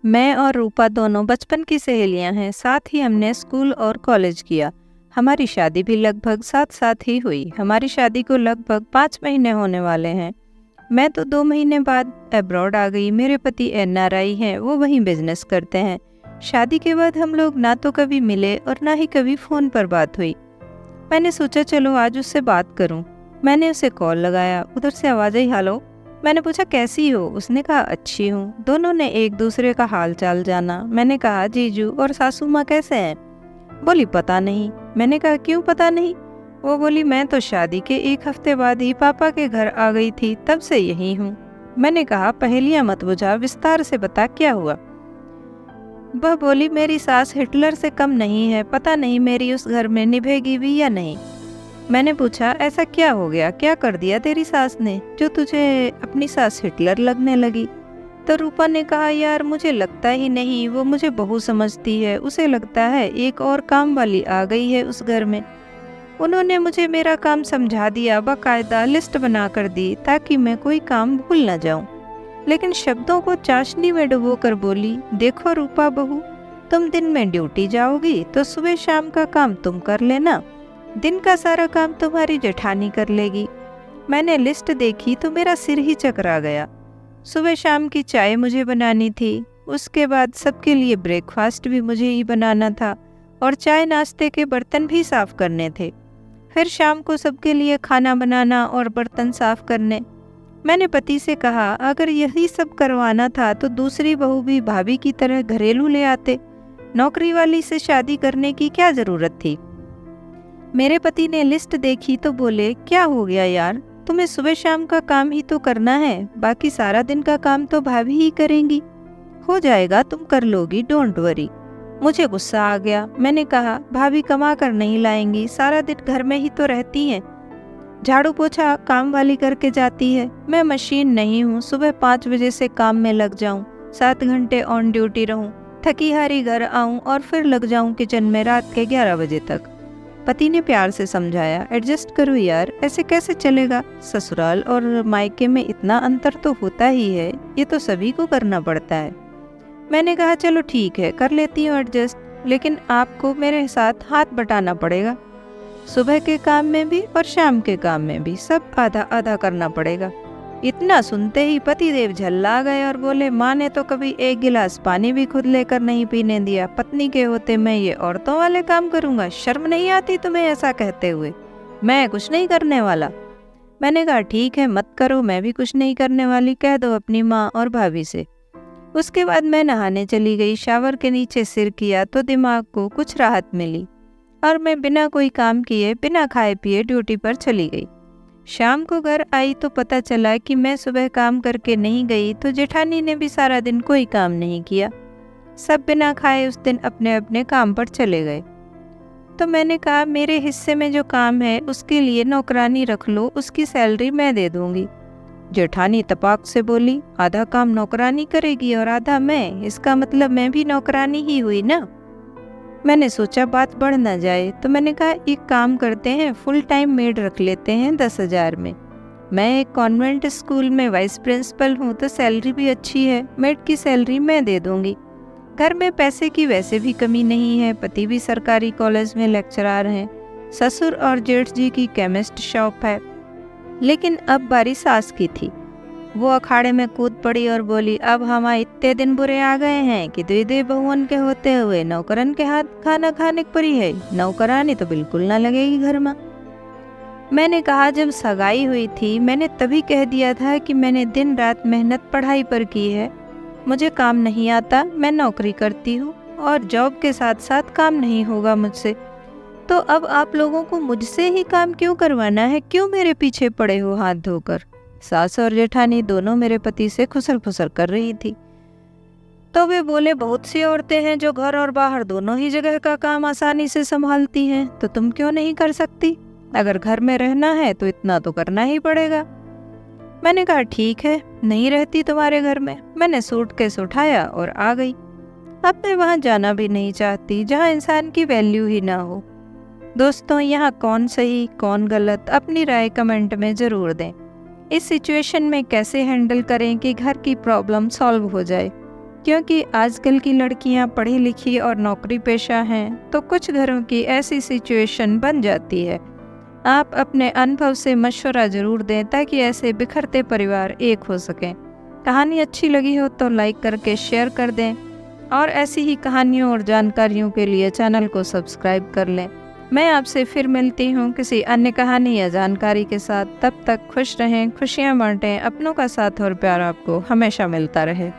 मैं और रूपा दोनों बचपन की सहेलियां हैं। साथ ही हमने स्कूल और कॉलेज किया। हमारी शादी भी लगभग साथ साथ ही हुई। हमारी शादी को लगभग 5 महीने होने वाले हैं। मैं तो 2 महीने बाद अब्रॉड आ गई। मेरे पति NRI हैं, वो वहीं बिजनेस करते हैं। शादी के बाद हम लोग ना तो कभी मिले और ना ही कभी फ़ोन पर बात हुई। मैंने सोचा चलो आज उससे बात करूं। मैंने उसे कॉल लगाया, उधर से आवाज़ आई हेलो। मैंने पूछा कैसी हो, उसने कहा अच्छी हूँ। दोनों ने एक दूसरे का हाल चाल जाना। मैंने कहा जीजू और सासू माँ कैसे हैं? बोली पता नहीं। मैंने कहा क्यों पता नहीं? वो बोली मैं तो शादी के 1 हफ्ते बाद ही पापा के घर आ गई थी, तब से यही हूँ। मैंने कहा पहेलियाँ मत बुझा, विस्तार से बता क्या हुआ। वह बोली मेरी सास हिटलर से कम नहीं है, पता नहीं मेरी उस घर में निभेगी भी या नहीं। मैंने पूछा ऐसा क्या हो गया, क्या कर दिया तेरी सास ने जो तुझे अपनी सास हिटलर लगने लगी? तो रूपा ने कहा यार मुझे लगता ही नहीं वो मुझे बहू समझती है। उसे लगता है एक और काम वाली आ गई है उस घर में। उन्होंने मुझे मेरा काम समझा दिया, बाकायदा लिस्ट बना कर दी ताकि मैं कोई काम भूल न जाऊं। लेकिन शब्दों को चाशनी में डुबो कर बोली देखो रूपा बहू, तुम दिन में ड्यूटी जाओगी तो सुबह शाम का काम तुम कर लेना, दिन का सारा काम तुम्हारी जेठानी कर लेगी। मैंने लिस्ट देखी तो मेरा सिर ही चकरा गया। सुबह शाम की चाय मुझे बनानी थी, उसके बाद सबके लिए ब्रेकफास्ट भी मुझे ही बनाना था और चाय नाश्ते के बर्तन भी साफ करने थे। फिर शाम को सबके लिए खाना बनाना और बर्तन साफ करने। मैंने पति से कहा अगर यही सब करवाना था तो दूसरी बहू भी भाभी की तरह घरेलू ले आते, नौकरी वाली से शादी करने की क्या जरूरत थी। मेरे पति ने लिस्ट देखी तो बोले क्या हो गया यार, तुम्हें सुबह शाम का काम ही तो करना है, बाकी सारा दिन का काम तो भाभी ही करेंगी। हो जाएगा, तुम कर लोगी, डोंट वरी। मुझे गुस्सा आ गया। मैंने कहा भाभी कमा कर नहीं लाएंगी, सारा दिन घर में ही तो रहती हैं। झाड़ू पोछा काम वाली करके जाती है, मैं मशीन नहीं हूँ। सुबह 5 बजे से काम में लग जाऊँ, 7 घंटे ऑन ड्यूटी रहूँ, थकी हारी घर आऊँ और फिर लग जाऊँ किचन में रात के 11 बजे तक। पति ने प्यार से समझाया एडजस्ट करो यार, ऐसे कैसे चलेगा, ससुराल और मायके में इतना अंतर तो होता ही है, ये तो सभी को करना पड़ता है। मैंने कहा चलो ठीक है कर लेती हूँ एडजस्ट, लेकिन आपको मेरे साथ हाथ बटाना पड़ेगा। सुबह के काम में भी और शाम के काम में भी सब आधा आधा करना पड़ेगा। इतना सुनते ही पतिदेव झल्ला गए और बोले माँ ने तो कभी एक गिलास पानी भी खुद लेकर नहीं पीने दिया, पत्नी के होते मैं ये औरतों वाले काम करूँगा, शर्म नहीं आती तुम्हें ऐसा कहते हुए? मैं कुछ नहीं करने वाला। मैंने कहा ठीक है मत करो, मैं भी कुछ नहीं करने वाली, कह दो अपनी माँ और भाभी से। उसके बाद मैं नहाने चली गई। शावर के नीचे सिर किया तो दिमाग को कुछ राहत मिली और मैं बिना कोई काम किए बिना खाए पिए ड्यूटी पर चली गई। शाम को घर आई तो पता चला कि मैं सुबह काम करके नहीं गई तो जेठानी ने भी सारा दिन कोई काम नहीं किया। सब बिना खाए उस दिन अपने अपने काम पर चले गए। तो मैंने कहा मेरे हिस्से में जो काम है उसके लिए नौकरानी रख लो, उसकी सैलरी मैं दे दूंगी। जेठानी तपाक से बोली आधा काम नौकरानी करेगी और आधा मैं, इसका मतलब मैं भी नौकरानी ही हुई ना। मैंने सोचा बात बढ़ ना जाए तो मैंने कहा एक काम करते हैं, फुल टाइम मेड रख लेते हैं 10,000 में। मैं एक कॉन्वेंट स्कूल में वाइस प्रिंसिपल हूँ तो सैलरी भी अच्छी है, मेड की सैलरी मैं दे दूंगी। घर में पैसे की वैसे भी कमी नहीं है, पति भी सरकारी कॉलेज में लेक्चरर हैं, ससुर और जेठ जी की केमिस्ट शॉप है। लेकिन अब बारी सास की थी। वो अखाड़े में कूद पड़ी और बोली अब हम इतने दिन बुरे आ गए हैं कि दे बहुअन के होते हुए नौकरन के हाथ खाना खाने पड़ी है, नौकरानी तो बिल्कुल ना लगेगी घर में। मैंने कहा जब सगाई हुई थी मैंने तभी कह दिया था कि मैंने दिन रात मेहनत पढ़ाई पर की है, मुझे काम नहीं आता, मैं नौकरी करती हूँ और जॉब के साथ साथ काम नहीं होगा मुझसे। तो अब आप लोगों को मुझसे ही काम क्यों करवाना है, क्यों मेरे पीछे पड़े हो हाथ धोकर? सास और जेठानी दोनों मेरे पति से खुसर फुसर कर रही थी। तो वे बोले बहुत सी औरतें हैं जो घर और बाहर दोनों ही जगह का काम आसानी से संभालती हैं, तो तुम क्यों नहीं कर सकती? अगर घर में रहना है तो इतना तो करना ही पड़ेगा। मैंने कहा ठीक है, नहीं रहती तुम्हारे घर में। मैंने सूटकेस उठाया और आ गई। अब मैं वहाँ जाना भी नहीं चाहती जहाँ इंसान की वैल्यू ही ना हो। दोस्तों यहाँ कौन सही कौन गलत, अपनी राय कमेंट में ज़रूर दें। इस सिचुएशन में कैसे हैंडल करें कि घर की प्रॉब्लम सॉल्व हो जाए। क्योंकि आजकल की लड़कियां पढ़ी लिखी और नौकरी पेशा हैं, तो कुछ घरों की ऐसी सिचुएशन बन जाती है। आप अपने अनुभव से मशवरा ज़रूर दें ताकि ऐसे बिखरते परिवार एक हो सकें। कहानी अच्छी लगी हो तो लाइक करके शेयर कर दें और ऐसी ही कहानियों और जानकारियों के लिए चैनल को सब्सक्राइब कर लें। मैं आपसे फिर मिलती हूँ किसी अन्य कहानी या जानकारी के साथ। तब तक खुश रहें, खुशियाँ बांटें, अपनों का साथ और प्यार आपको हमेशा मिलता रहे।